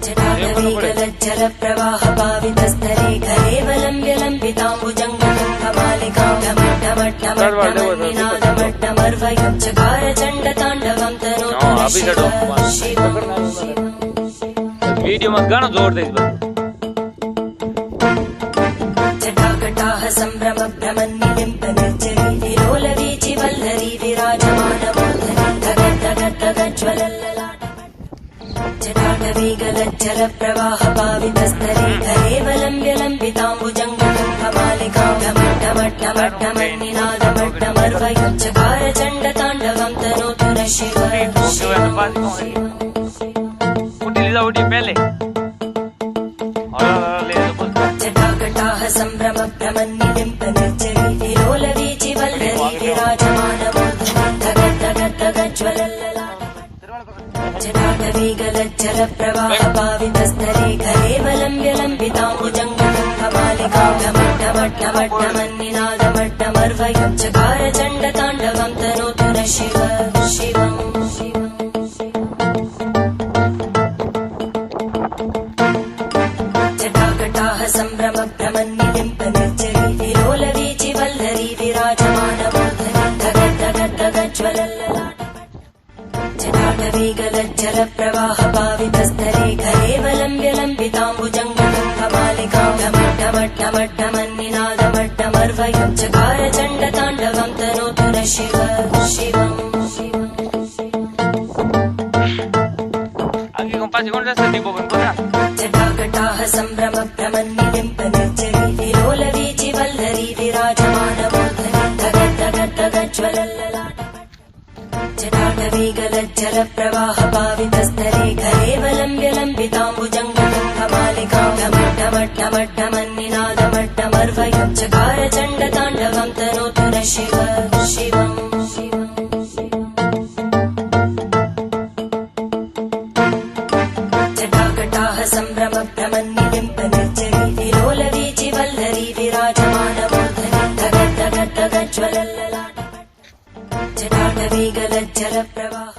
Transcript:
जल प्रवाह पावितस्तरे कलेवलं विलम्बिताम्बुजङ्गमट्टमट्टमट्टमट्टमर्वयं चकार चण्डताण्डवं तनोतु वीडियो में गाना जोर दे जटाकटाह संभ्रम भ्रमन्निलिम्पनिर्जरी विलोलवीचि वल्लरी विराजमानमूर्धनि धगद्धगद्धगज्ज्वलल्ललाट जटाटवीगलज्जल प्रवाह पावितस्तरे कलेवलं विलम्बिताम्बुजङ्गमट्टमट्टमट्टमट्टमन्निनादमट्टमर्वयं चकार चण्डताण्डवं तनोतु न शिव उठी पहले जटाकटाह संभ्रम भ्रमन्निलिम्पनिर्जरी विलोलवीचि वल्लरी विराजमानमूर्धनि धगद्धगद्धगज्ज्वलल्ललाट जटाटवीगलज्जल प्रवाह पावितस्तरे कलेवलं विलम्बिताम्बुजङ्गमट्टमट्टमट्टमन्निनादमट्टमर्वयं चकार चण्डताण्डवं तनोतु न शिव शिवम् जटाकटाह संभ्रम भ्रमन्निलिम्पनिर्जरी विलोलवीचि वल्लरी विराजमानमूर्धनि धगद्धगद्धगज्ज्वलल्ललाट जटाटवीगलज्जल प्रवाह पावितस्तरे कलेवलं विलम्बिताम्बुजङ्गमट्टमट्टमट्टमन्निनादमट्टमर्वयं चकार चण्डताण्डवं तनोतु न शिव शिवम् जटाकटाह संभ्रम भ्रमन्निलिम्पनिर्जरी विलोलवीचि वल्लरी विराजमानमूर्धनि धगद्धगद्धगज्ज्वलल्ललाट जटाटवीगलज्जल प्रवाह पावितस्तरे कलेवलं विलम्बिताम्बुजङ्गमट्टमट्टमट्टमट्टमन्निनादमट्टमर्वयं चकार चण्डताण्डवं तनोतु न शिव